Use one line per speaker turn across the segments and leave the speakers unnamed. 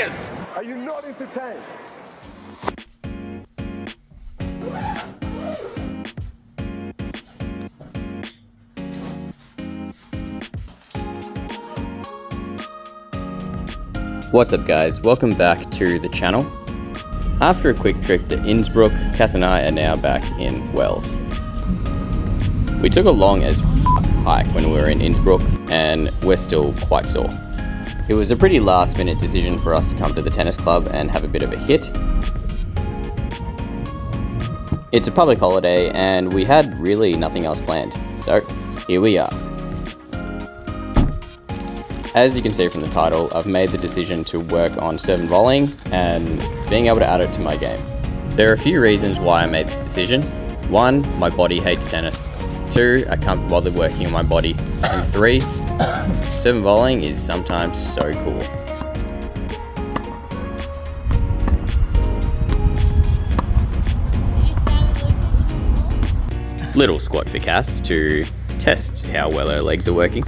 serious?
Are you not entertained?
What's up guys, welcome back to the channel. After a quick trip to Innsbruck, Cass and I are now back in Wales. We took a long as hike when we were in Innsbruck and we're still quite sore. It was a pretty last minute decision for us to come to the tennis club and have a bit of a hit. It's a public holiday and we had really nothing else planned, so here we are. As you can see from the title, I've made the decision to work on serve and volleying and being able to add it to my game. There are a few reasons why I made this decision. 1, my body hates tennis. 2, I can't bother working on my body. And 3, serve and volleying is sometimes so cool.
Did you start with Lucas in the school?
Little squat for Cass to test how well her legs are working.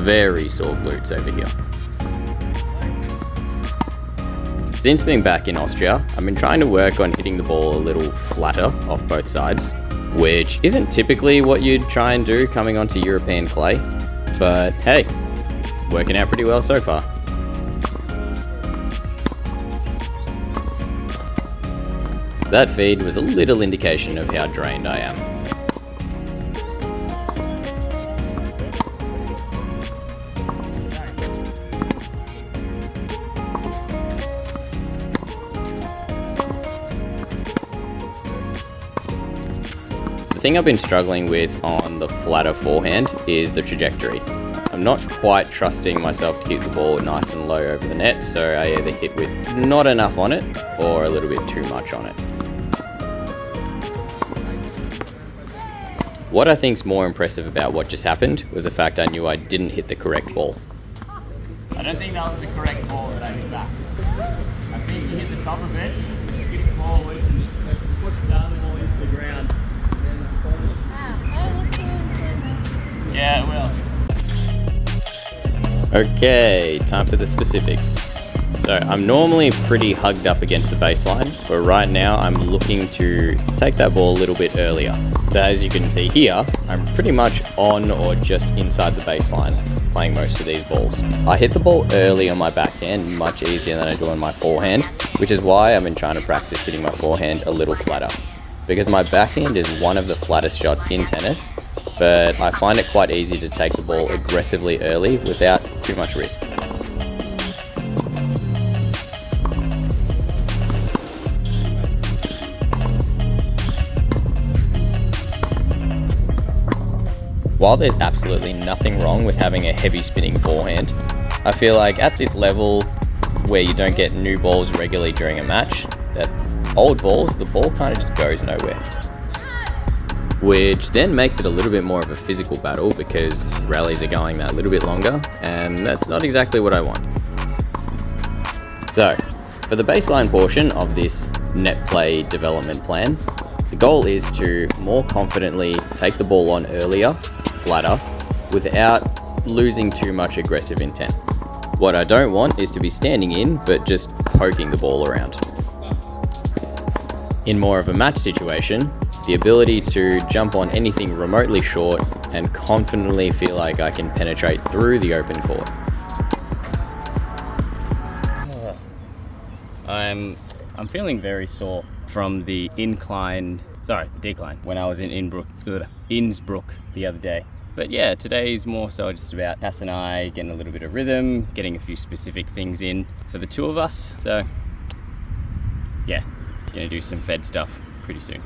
Very sore glutes over here. Since being back in Austria, I've been trying to work on hitting the ball a little flatter off both sides, which isn't typically what you'd try and do coming onto European clay, but hey, it's working out pretty well so far. That feed was a little indication of how drained I am. The thing I've been struggling with on the flatter forehand is the trajectory. I'm not quite trusting myself to keep the ball nice and low over the net, so I either hit with not enough on it or a little bit too much on it. What I think's more impressive about what just happened was the fact I knew I didn't hit the correct ball.
I don't think that was the correct ball that I hit back. I think you hit the top of it, hit the ball loose and push down the ball into the ground. Yeah, it will.
Okay, time for the specifics. So I'm normally pretty hugged up against the baseline, but right now I'm looking to take that ball a little bit earlier. So as you can see here, I'm pretty much on or just inside the baseline, playing most of these balls. I hit the ball early on my backhand much easier than I do on my forehand, which is why I've been trying to practice hitting my forehand a little flatter. Because my backhand is one of the flattest shots in tennis, but I find it quite easy to take the ball aggressively early without too much risk. While there's absolutely nothing wrong with having a heavy spinning forehand, I feel like at this level where you don't get new balls regularly during a match, that old balls, the ball kind of just goes nowhere. Which then makes it a little bit more of a physical battle because rallies are going that little bit longer, and that's not exactly what I want. So, for the baseline portion of this net play development plan, the goal is to more confidently take the ball on earlier, flatter, without losing too much aggressive intent. What I don't want is to be standing in, but just poking the ball around. In more of a match situation, the ability to jump on anything remotely short and confidently feel like I can penetrate through the open court. I'm feeling very sore from the decline when I was in Innsbruck the other day. But yeah, today's more so just about Cass and I getting a little bit of rhythm, getting a few specific things in for the two of us. So yeah, gonna do some Fed stuff pretty soon.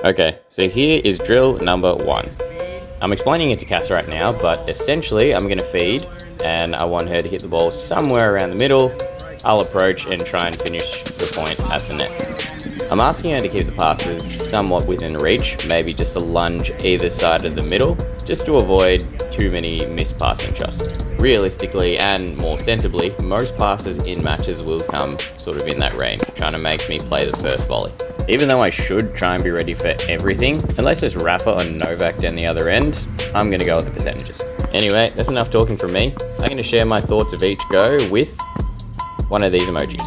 Okay, so here is drill number 1. I'm explaining it to Cass right now, but essentially I'm gonna feed and I want her to hit the ball somewhere around the middle. I'll approach and try and finish the point at the net. I'm asking her to keep the passes somewhat within reach, maybe just a lunge either side of the middle, just to avoid too too many missed passing shots. Realistically and more sensibly, most passes in matches will come sort of in that range, trying to make me play the first volley. Even though I should try and be ready for everything, unless there's Rafa or Novak down the other end, I'm going to go with the percentages. Anyway, that's enough talking from me. I'm going to share my thoughts of each go with one of these emojis.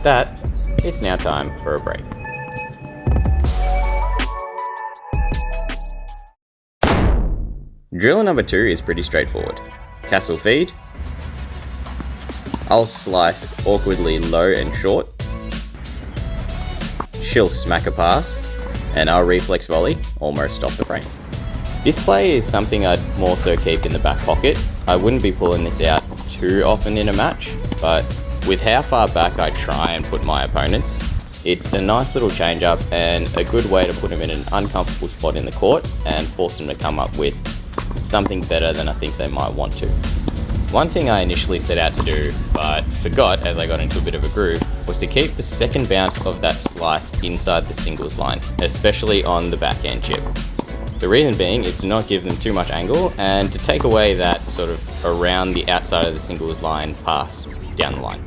that, it's now time for a break. Drill number 2 is pretty straightforward. Castle feed. I'll slice awkwardly low and short. She'll smack a pass, and I'll reflex volley almost off the frame. This play is something I'd more so keep in the back pocket. I wouldn't be pulling this out too often in a match, but with how far back I try and put my opponents, it's a nice little change up and a good way to put them in an uncomfortable spot in the court and force them to come up with something better than I think they might want to. One thing I initially set out to do, but forgot as I got into a bit of a groove, was to keep the second bounce of that slice inside the singles line, especially on the backhand chip. The reason being is to not give them too much angle and to take away that sort of around the outside of the singles line pass down the line.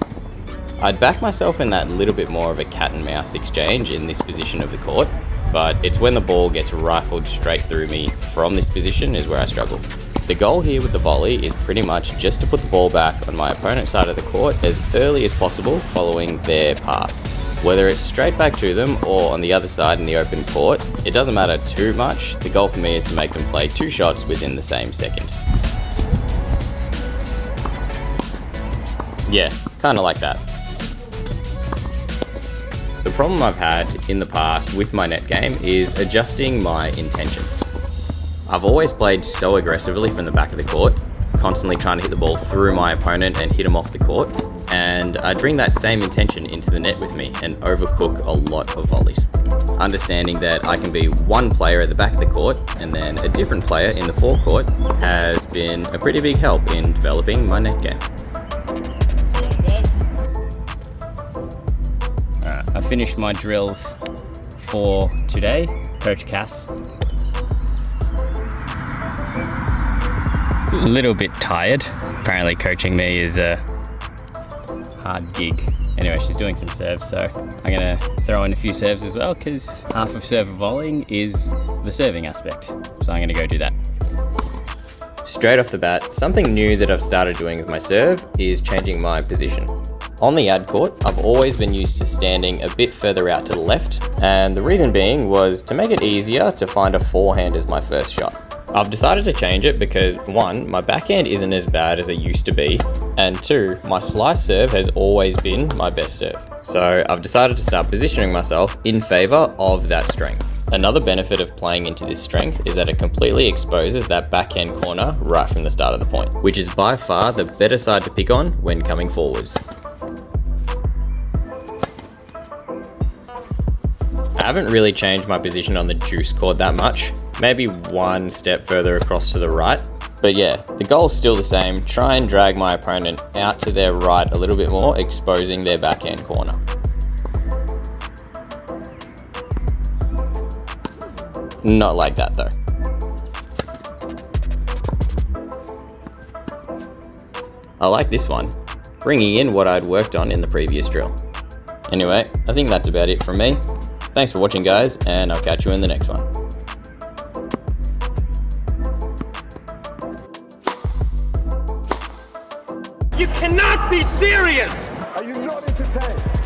I'd back myself in that little bit more of a cat and mouse exchange in this position of the court, but it's when the ball gets rifled straight through me from this position is where I struggle. The goal here with the volley is pretty much just to put the ball back on my opponent's side of the court as early as possible following their pass. Whether it's straight back to them or on the other side in the open court, it doesn't matter too much. The goal for me is to make them play 2 shots within the same second. Yeah, kinda like that. The problem I've had in the past with my net game is adjusting my intention. I've always played so aggressively from the back of the court, constantly trying to hit the ball through my opponent and hit him off the court, and I'd bring that same intention into the net with me and overcook a lot of volleys. Understanding that I can be one player at the back of the court and then a different player in the forecourt has been a pretty big help in developing my net game. Alright, I finished my drills for today. Coach Cass. A little bit tired. Apparently coaching me is a hard gig. Anyway, she's doing some serves, so I'm gonna throw in a few serves as well because half of serve volleying is the serving aspect. So I'm gonna go do that. Straight off the bat, something new that I've started doing with my serve is changing my position. On the ad court, I've always been used to standing a bit further out to the left, and the reason being was to make it easier to find a forehand as my first shot. I've decided to change it because 1, my backhand isn't as bad as it used to be, and 2, my slice serve has always been my best serve. So I've decided to start positioning myself in favor of that strength. Another benefit of playing into this strength is that it completely exposes that backhand corner right from the start of the point, which is by far the better side to pick on when coming forwards. I haven't really changed my position on the juice court that much, maybe one step further across to the right. But yeah, the goal's still the same, try and drag my opponent out to their right a little bit more, exposing their backhand corner. Not like that though. I like this one, bringing in what I'd worked on in the previous drill. Anyway, I think that's about it from me. Thanks for watching guys, and I'll catch you in the next one.
You cannot be serious!
Are you not entertained?